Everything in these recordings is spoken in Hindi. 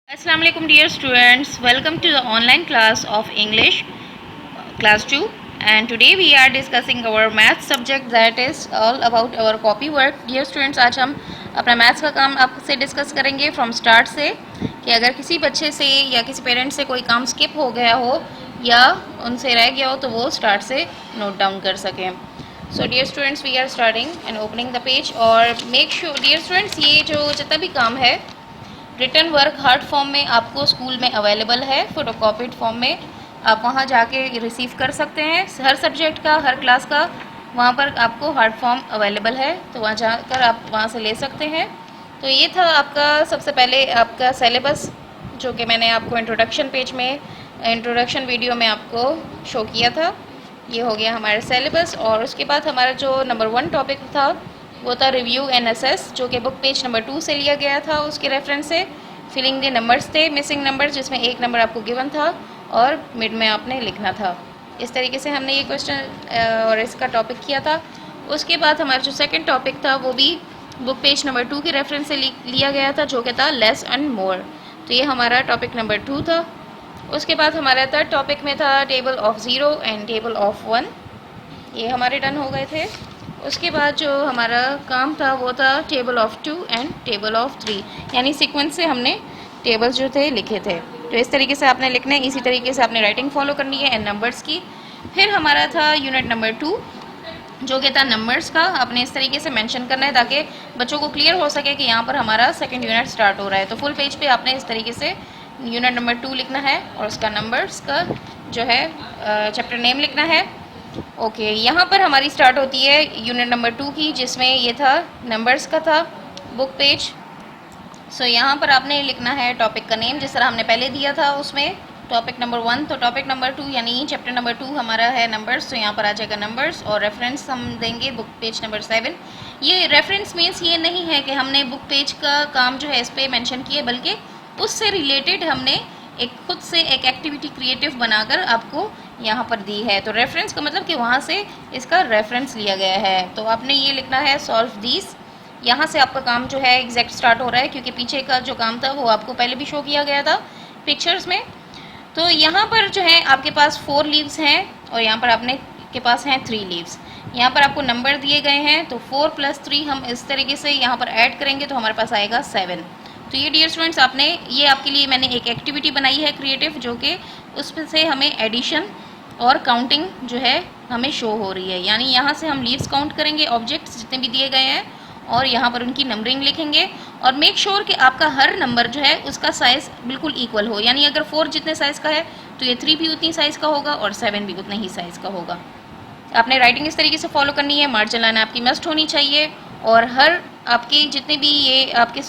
Assalamu alaikum dear students, welcome to the online class of English class 2 and today we are discussing our math subject that is all about our copy work. Dear students, आज हम अपना मैथ्स का काम आपसे डिस्कस करेंगे फ्रॉम स्टार्ट से कि अगर किसी बच्चे से या किसी पेरेंट से कोई काम स्किप हो गया हो या उनसे रह गया हो तो वो स्टार्ट से नोट डाउन कर सकें. So dear students, we are starting and opening the page और मेक श्योर डियर स्टूडेंट्स, ये जो जितना भी काम है रिटर्न वर्क हार्ड फॉर्म में आपको स्कूल में अवेलेबल है, फोटोकॉपीड फॉर्म में आप वहाँ जाके रिसीव कर सकते हैं. हर सब्जेक्ट का, हर क्लास का वहाँ पर आपको हार्ड फॉर्म अवेलेबल है, तो वहाँ जाकर आप वहाँ से ले सकते हैं. तो ये था आपका सबसे पहले आपका सिलेबस, जो कि मैंने आपको इंट्रोडक्शन पेज में, इंट्रोडक्शन वीडियो में आपको शो किया था. ये हो गया हमारा सिलेबस. और उसके बाद हमारा जो नंबर 1 टॉपिक था वो था रिव्यू एंड असेस, जो कि बुक पेज नंबर 2 से लिया गया था. उसके रेफरेंस से फिलिंग द नंबर्स थे, मिसिंग नंबर्स, जिसमें एक नंबर आपको गिवन था और मिड में आपने लिखना था. इस तरीके से हमने ये क्वेश्चन और इसका टॉपिक किया था. उसके बाद हमारा जो सेकंड टॉपिक था वो भी बुक पेज नंबर 2 के रेफरेंस से लिया गया था, जो कि था लेस एंड मोर. तो ये हमारा टॉपिक नंबर 2 था. उसके बाद हमारा थर्ड टॉपिक में था table of 0 and table of 1. ये हमारे डन हो गए थे. उसके बाद जो हमारा काम था वो था table of 2 and table of 3, यानी सीक्वेंस से हमने टेबल्स जो थे लिखे थे. तो इस तरीके से आपने लिखना है, इसी तरीके से आपने राइटिंग फॉलो करनी है एंड नंबर्स की. फिर हमारा था यूनिट नंबर 2, जो कि था नंबर्स का. आपने इस तरीके से मेंशन करना है ताकि बच्चों को क्लियर हो सके कि यहाँ पर हमारा सेकेंड यूनिट स्टार्ट हो रहा है. तो फुल पेज पे आपने इस तरीके से यूनिट नंबर 2 लिखना है और उसका नंबर्स का जो है चैप्टर नेम लिखना है. ओके, यहाँ पर हमारी स्टार्ट होती है यूनिट नंबर 2 की, जिसमें ये था नंबर्स का था बुक पेज. सो यहाँ पर आपने लिखना है टॉपिक का नेम, जिस तरह हमने पहले दिया था उसमें टॉपिक नंबर 1. तो टॉपिक नंबर 2 यानी चैप्टर नंबर 2 हमारा है नंबर्स, तो यहाँ पर आ जाएगा नंबर्स. और रेफरेंस हम देंगे बुक पेज नंबर 7. ये रेफरेंस मीन्स ये नहीं है कि हमने बुक पेज का काम जो है इस पर मैंशन किया, बल्कि उससे रिलेटेड हमने एक खुद से एक एक्टिविटी क्रिएटिव बनाकर आपको यहाँ पर दी है. तो रेफरेंस का मतलब कि वहाँ से इसका रेफरेंस लिया गया है. तो आपने ये लिखना है सॉल्व दीस. यहाँ से आपका काम जो है एग्जैक्ट स्टार्ट हो रहा है, क्योंकि पीछे का जो काम था वो आपको पहले भी शो किया गया था पिक्चर्स में. तो यहाँ पर जो है आपके पास 4 लीव्स हैं और यहाँ पर आपने के पास हैं 3 लीव्स. यहाँ पर आपको नंबर दिए गए हैं, तो 4 + 3 हम इस तरीके से यहाँ पर ऐड करेंगे तो हमारे पास आएगा 7. तो ये डियर स्टूडेंट्स, आपने ये आपके लिए मैंने एक एक्टिविटी बनाई है क्रिएटिव, जो कि उस से हमें एडिशन और काउंटिंग जो है हमें शो हो रही है. यानी यहाँ से हम लीव्स काउंट करेंगे, ऑब्जेक्ट्स जितने भी दिए गए हैं, और यहाँ पर उनकी नंबरिंग लिखेंगे. और मेक श्योर कि आपका हर नंबर जो है उसका साइज़ बिल्कुल इक्वल हो. यानी अगर 4 जितने साइज़ का है तो ये 3 भी उतनी साइज़ का होगा और 7 भी उतना ही साइज़ का होगा. आपने राइटिंग इस तरीके से फॉलो करनी है. मार्जिन लाइन आपकी मस्ट होनी चाहिए. और हर आपके जितने भी ये आपके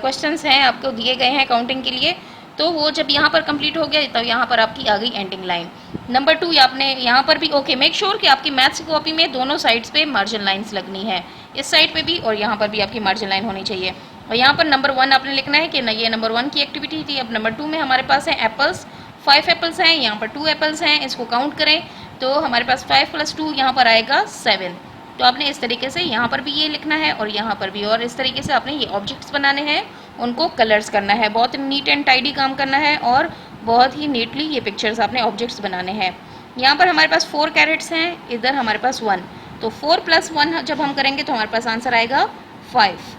क्वेश्चंस हैं आपको दिए गए हैं काउंटिंग के लिए, तो वो जब यहाँ पर कंप्लीट हो गया तब यहाँ पर आपकी आ गई एंडिंग लाइन. नंबर 2 आपने यहाँ पर भी ओके मेक श्योर कि आपकी मैथ्स की कॉपी में दोनों साइड्स पे मार्जिन लाइन्स लगनी है, इस साइड पे भी और यहाँ पर भी आपकी मार्जिन लाइन होनी चाहिए. और यहाँ पर नंबर 1 आपने लिखना है कि ना, ये नंबर 1 की एक्टिविटी थी. अब नंबर 2 में हमारे पास है एप्पल्स. 5 एप्पल्स हैं, यहाँ पर 2 एप्पल्स हैं. इसको काउंट करें तो हमारे पास 5 + 2 यहाँ पर आएगा 7. तो आपने इस तरीके से यहाँ पर भी ये लिखना है और यहाँ पर भी, और इस तरीके से आपने ये ऑब्जेक्ट्स बनाने हैं, उनको कलर्स करना है. बहुत नीट एंड टाइडी काम करना है और बहुत ही नीटली ये पिक्चर्स आपने ऑब्जेक्ट्स बनाने हैं. यहाँ पर हमारे पास 4 कैरेट्स हैं, इधर हमारे पास 1. तो 4 + 1 जब हम करेंगे तो हमारे पास आंसर आएगा 5.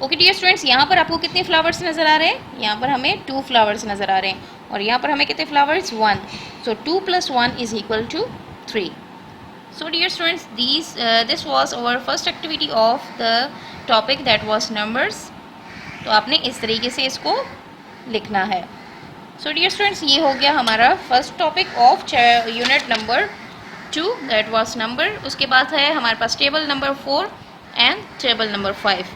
ओके डियर स्टूडेंट्स, यहाँ पर आपको कितने फ्लावर्स नज़र आ रहे हैं? यहाँ पर हमें 2 फ्लावर्स नज़र आ रहे हैं. और यहाँ पर हमें कितने flowers? 1. So 2 + 1 = 3. So dear students, this was our first activity of the topic that was numbers. तो आपने इस तरीके से इसको लिखना है. So dear students, ये हो गया हमारा first topic of unit number 2 that was number. उसके बाद है हमारे पास table number 4 and table number 5.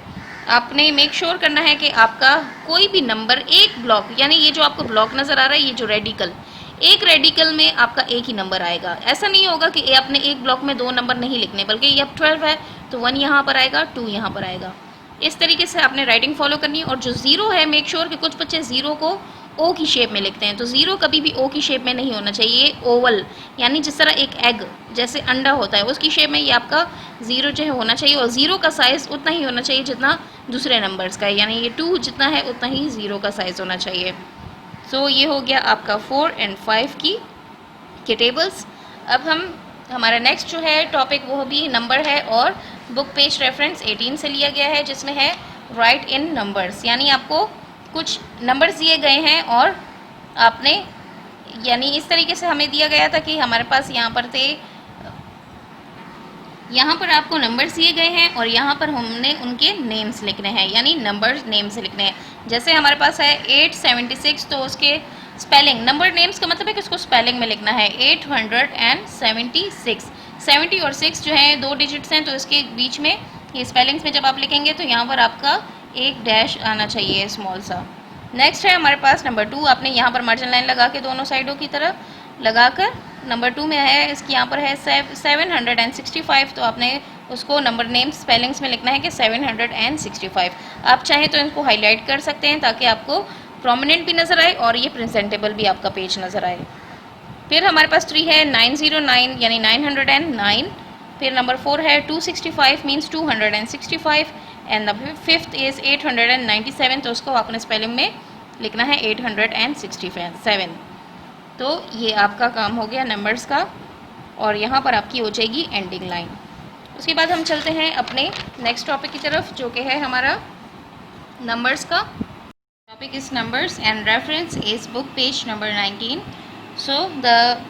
आपने मेक श्योर करना है कि आपका कोई भी नंबर एक ब्लॉक, यानी ये जो आपको ब्लॉक नज़र आ रहा है, ये जो रेडिकल, एक रेडिकल में आपका एक ही नंबर आएगा. ऐसा नहीं होगा कि आपने एक ब्लॉक में 2 नंबर नहीं लिखने, बल्कि ये अब 12 है तो 1 यहाँ पर आएगा, 2 यहाँ पर आएगा. इस तरीके से आपने राइटिंग फॉलो करनी है. और जो 0 है, मेक श्योर कि कुछ बच्चे 0 को ओ की शेप में लिखते हैं, तो 0 कभी भी ओ की शेप में नहीं होना चाहिए. ओवल, यानी जिस तरह एक एग जैसे अंडा होता है उसकी शेप में ये आपका 0 जो है होना चाहिए. और 0 का साइज़ उतना ही होना चाहिए जितना दूसरे नंबर्स का, यानी ये 2 जितना है उतना ही 0 का साइज़ होना चाहिए। सो ये हो गया आपका 4 एंड 5 के टेबल्स। अब हम हमारा नेक्स्ट जो है टॉपिक वो भी नंबर है और बुक पेज रेफरेंस 18 से लिया गया है, जिसमें है राइट इन नंबर्स, यानी आपको कुछ नंबर्स दिए गए हैं और आपने यानी इस तरीके से हमें दिया गया था कि हमारे पास यहाँ पर थे, यहाँ पर आपको नंबर्स दिए गए हैं और यहाँ पर हमने उनके नेम्स लिखने हैं, यानी नंबर नेम से लिखने हैं। जैसे हमारे पास है 876, तो उसके स्पेलिंग, नंबर नेम्स का मतलब है कि उसको स्पेलिंग में लिखना है 876। 70 और 6 जो है 2 डिजिट्स हैं, तो इसके बीच में ये स्पेलिंग्स में जब आप लिखेंगे तो यहाँ पर आपका एक डैश आना चाहिए स्मॉल सा। नेक्स्ट है हमारे पास नंबर 2, आपने यहाँ पर मार्जिन लाइन लगा के दोनों साइडों की तरह लगाकर नंबर 2 में है, इसकी यहाँ पर है 765, तो आपने उसको नंबर नेम स्पेलिंग्स में लिखना है कि 765। आप चाहें तो इनको हाईलाइट कर सकते हैं ताकि आपको प्रोमिनेंट भी नज़र आए और ये प्रेजेंटेबल भी आपका पेज नज़र आए। फिर हमारे पास 3 है 909, यानी 909। फिर नंबर 4 है 265 means 265 and the 5th is 897, तो उसको आपने स्पेलिंग में लिखना है 867। तो ये आपका काम हो गया नंबर्स का, और यहाँ पर आपकी हो जाएगी एंडिंग लाइन। उसके बाद हम चलते हैं अपने नेक्स्ट टॉपिक की तरफ, जो कि है हमारा नंबर्स का। Topic is numbers and reference is book page number 19। So the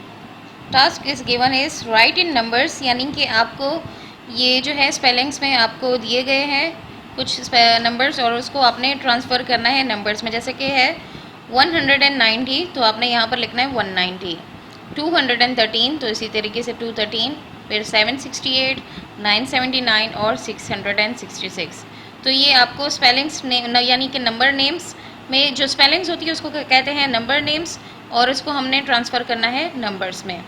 task is given is right in numbers, यानी कि आपको ये जो है स्पेलिंग्स में आपको दिए गए हैं कुछ नंबर्स और उसको आपने ट्रांसफ़र करना है नंबर्स में। जैसे कि है 190, तो आपने यहाँ पर लिखना है 190। 213, तो इसी तरीके से 213। फिर 768, 979 और 666। तो ये आपको स्पेलिंग्स यानी कि नंबर नेम्स में जो स्पेलिंग्स होती है उसको कहते हैं नंबर नेम्स, और इसको हमने ट्रांसफ़र करना है नंबर्स में।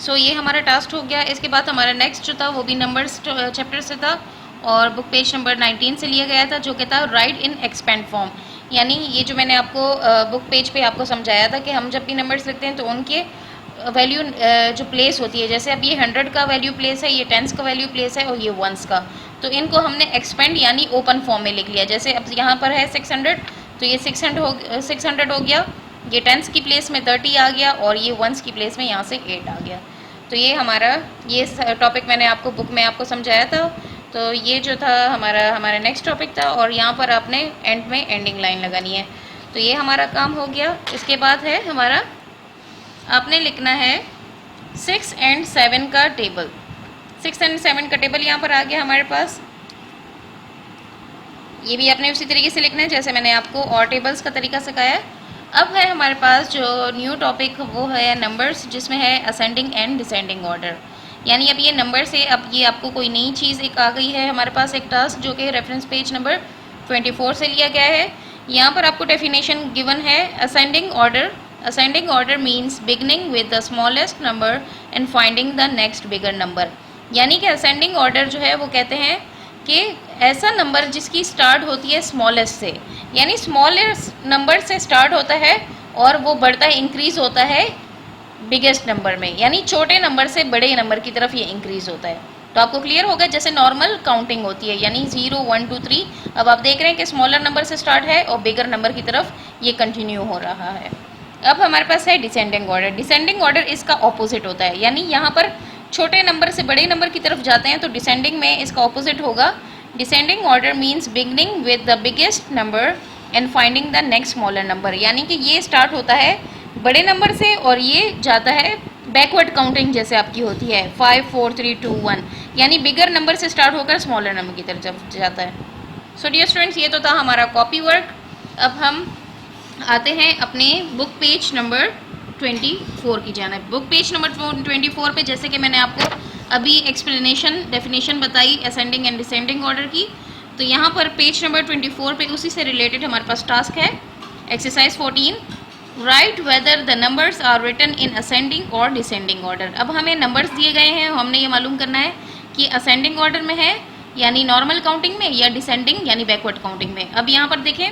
सो ये हमारा टास्क हो गया। इसके बाद हमारा नेक्स्ट जो था वो भी नंबर्स चैप्टर से था और बुक पेज नंबर 19 से लिया गया था, जो कि था राइट इन एक्सपेंड फॉर्म। यानी ये जो मैंने आपको बुक पेज पे आपको समझाया था कि हम जब भी नंबर्स लिखते हैं तो उनके वैल्यू जो प्लेस होती है, जैसे अब ये 100 का वैल्यू प्लेस है, ये 10s का वैल्यू प्लेस है और ये 1s का, तो इनको हमने एक्सपेंड यानी ओपन फॉर्म में लिख लिया। जैसे अब यहाँ पर है 600, तो ये 600 हो गया, ये 10s की प्लेस में 30 आ गया और ये 1s की प्लेस में यहाँ से 8 आ गया। तो ये हमारा ये टॉपिक मैंने आपको बुक में आपको समझाया था। तो ये जो था हमारा नेक्स्ट टॉपिक था, और यहाँ पर आपने एंड में एंडिंग लाइन लगानी है। तो ये हमारा काम हो गया। इसके बाद है हमारा आपने लिखना है 6 एंड 7 का टेबल। 6 एंड 7 का टेबल यहाँ पर आ गया हमारे पास। ये भी आपने उसी तरीके से लिखना है जैसे मैंने आपको और टेबल्स का तरीका सिखाया है। अब है हमारे पास जो न्यू टॉपिक वो है नंबर्स, जिसमें है असेंडिंग एंड डिसेंडिंग ऑर्डर। यानी अब ये नंबर से अब ये आपको कोई नई चीज़ एक आ गई है हमारे पास, एक टास्क जो कि रेफरेंस पेज नंबर 24 से लिया गया है। यहाँ पर आपको डेफिनेशन गिवन है ascending order. Ascending order means beginning with the smallest number and finding the next bigger number. यानी कि असेंडिंग ऑर्डर जो है वो कहते हैं कि ऐसा नंबर जिसकी स्टार्ट होती है स्मॉलेस्ट से, यानी स्मॉलेस्ट नंबर से स्टार्ट होता है और वो बढ़ता है, इंक्रीज होता है बिगेस्ट नंबर में, यानी छोटे नंबर से बड़े नंबर की तरफ ये इंक्रीज होता है। तो आपको क्लियर होगा जैसे नॉर्मल काउंटिंग होती है, यानी 0 1 2 3। अब आप देख रहे हैं कि स्मॉलर नंबर से स्टार्ट है और बिगर नंबर की तरफ ये कंटिन्यू हो रहा है। अब हमारे पास है डिसेंडिंग ऑर्डर। डिसेंडिंग ऑर्डर इसका ऑपोजिट होता है, यानी यहाँ पर छोटे नंबर से बड़े नंबर की तरफ जाते हैं, तो डिसेंडिंग में इसका ऑपोजिट होगा। Descending order means beginning with the biggest number and finding the next smaller number. यानी कि ये स्टार्ट होता है बड़े नंबर से और ये जाता है बैकवर्ड काउंटिंग जैसे आपकी होती है 5 4 3 2 1, यानी बिगर नंबर से स्टार्ट होकर स्मॉलर नंबर की तरफ जाता है। सो डियर स्टूडेंट्स, ये तो था हमारा कॉपी वर्क। अब हम आते हैं अपने बुक पेज नंबर 24 की जानिब। बुक पेज नंबर 24 पे जैसे कि मैंने आपको अभी एक्सप्लेनेशन डेफिनेशन बताई असेंडिंग एंड डिसेंडिंग ऑर्डर की, तो यहाँ पर पेज नंबर 24 पे उसी से रिलेटेड हमारे पास टास्क है exercise 14, write whether the numbers are written in ascending और डिसेंडिंग ऑर्डर। अब हमें नंबर्स दिए गए हैं, हमने ये मालूम करना है कि असेंडिंग ऑर्डर में है यानी नॉर्मल काउंटिंग में, या डिसेंडिंग यानी बैकवर्ड काउंटिंग में। अब यहाँ पर देखें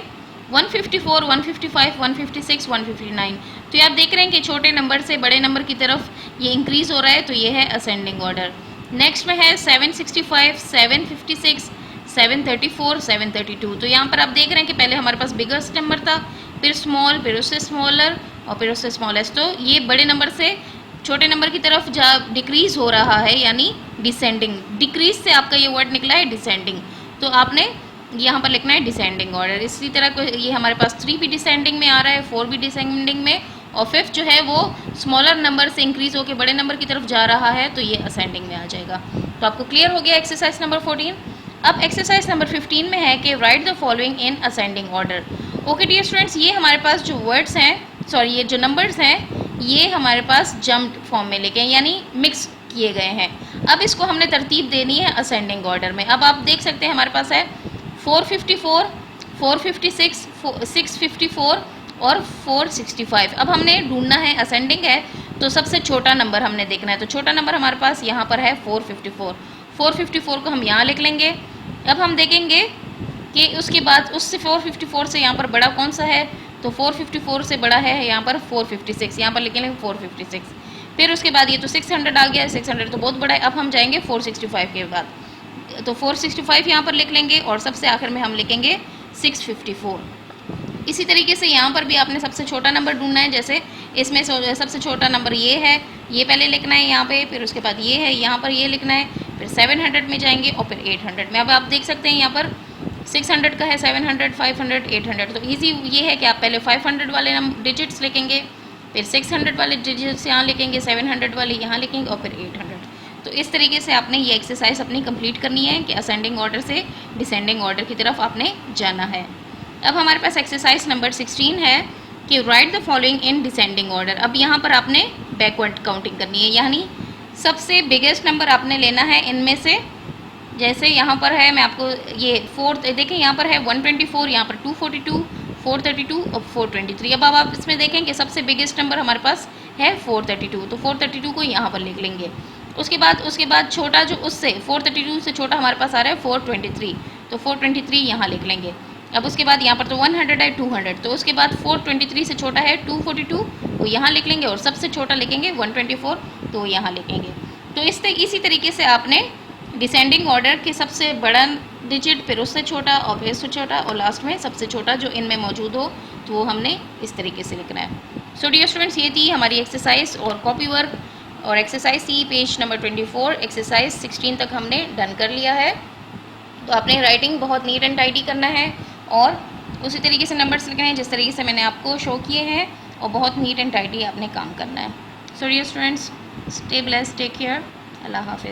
154 155 156 159, तो ये आप देख रहे हैं कि छोटे नंबर से बड़े नंबर की तरफ ये इंक्रीज़ हो रहा है, तो ये है असेंडिंग ऑर्डर। नेक्स्ट में है 765 756 734, 732। तो यहाँ पर आप देख रहे हैं कि पहले हमारे पास बिगेस्ट नंबर था, फिर स्मॉल, फिर उससे स्मॉलर और फिर उससे स्मॉलेस्ट। तो ये बड़े नंबर से छोटे नंबर की तरफ जा डिक्रीज हो रहा है, यानी डिसेंडिंग। डिक्रीज से आपका ये वर्ड निकला है डिसेंडिंग, तो आपने यहाँ पर लिखना है डिसेंडिंग ऑर्डर। इसी तरह ये हमारे पास 3 भी डिसेंडिंग में आ रहा है, 4 भी डिसेंडिंग में, और 5 जो है वो स्मॉलर नंबर से इंक्रीज होकर बड़े नंबर की तरफ जा रहा है, तो ये असेंडिंग में आ जाएगा। तो आपको क्लियर हो गया एक्सरसाइज नंबर 14। अब एक्सरसाइज नंबर 15 में है कि write the following in ascending order. Okay dear students, ये हमारे पास जो वर्ड्स हैं, सॉरी ये जो नंबर्स हैं, ये हमारे पास जम्प्ड फॉर्म में लेके यानी मिक्स किए गए हैं। अब इसको हमने तरतीब देनी है असेंडिंग ऑर्डर में। अब आप देख सकते हैं हमारे पास है 454, 456, 654 और 465। अब हमने ढूंढना है, असेंडिंग है तो सबसे छोटा नंबर हमने देखना है। तो छोटा नंबर हमारे पास यहाँ पर है 454। 454 को हम यहाँ लिख लेंगे। अब हम देखेंगे कि उसके बाद उससे 454 से यहाँ पर बड़ा कौन सा है, तो 454 से बड़ा है यहाँ पर 456, यहाँ पर लिखेंगे 456। फिर उसके बाद ये तो 600 आ गया, 600 तो बहुत बड़ा है। अब हम जाएंगे 465 के बाद, तो 465 यहाँ पर लिख लेंगे और सबसे आखिर में हम लिखेंगे 654। इसी तरीके से यहाँ पर भी आपने सबसे छोटा नंबर ढूंढना है। जैसे इसमें सबसे छोटा नंबर ये है, ये पहले लिखना है यहाँ पे, फिर उसके बाद ये है, यहाँ पर ये लिखना है, फिर 700 में जाएंगे और फिर 800 में। अब आप देख सकते हैं यहाँ पर 600 का है, 700, 500, 800। तो इजी ये है कि आप पहले 500 वाले डिजिट्स लिखेंगे, फिर 600 वाले डिजिट्स यहाँ लिखेंगे, 700 वाले यहाँ लिखेंगे और फिर 800। तो इस तरीके से आपने ये एक्सरसाइज अपनी कंप्लीट करनी है कि असेंडिंग ऑर्डर से डिसेंडिंग ऑर्डर की तरफ आपने जाना है। अब हमारे पास एक्सरसाइज नंबर 16 है कि write the following in descending order. अब यहाँ पर आपने बैकवर्ड काउंटिंग करनी है, यानी सबसे बिगेस्ट नंबर आपने लेना है इनमें से। जैसे यहाँ पर है, मैं आपको ये 4 देखें, यहाँ पर है 124, यहाँ पर 242, 432 और 423। अब आप इसमें देखें कि सबसे बिगेस्ट नंबर हमारे पास है 432, तो 432 को यहाँ पर लिख लेंगे। उसके बाद छोटा जो उससे 432 से छोटा हमारे पास आ रहा है 423, तो 423 यहाँ लिख लेंगे। अब उसके बाद यहाँ पर तो 100 है, 200, तो उसके बाद 423 से छोटा है 242, वो यहाँ लिख लेंगे, और सबसे छोटा लिखेंगे 124, तो यहाँ लिखेंगे। तो इसी तरीके से आपने डिसेंडिंग ऑर्डर के सबसे बड़ा डिजिट, फिर उससे छोटा और फिर उससे छोटा और लास्ट में सबसे छोटा जो इनमें मौजूद हो, तो वो हमने इस तरीके से लिखना है। सो डियर स्टूडेंट्स, ये थी हमारी एक्सरसाइज और कॉपी वर्क, और एक्सरसाइज थी पेज नंबर 24। एक्सरसाइज 16 तक हमने डन कर लिया है। तो आपने राइटिंग बहुत नीट एंड टाइडी करना है और उसी तरीके से नंबर्स लिखने हैं जिस तरीके से मैंने आपको शो किए हैं, और बहुत नीट एंड टाइडी आपने काम करना है। So dear students, stay blessed, take care, अल्लाह हाफिज़।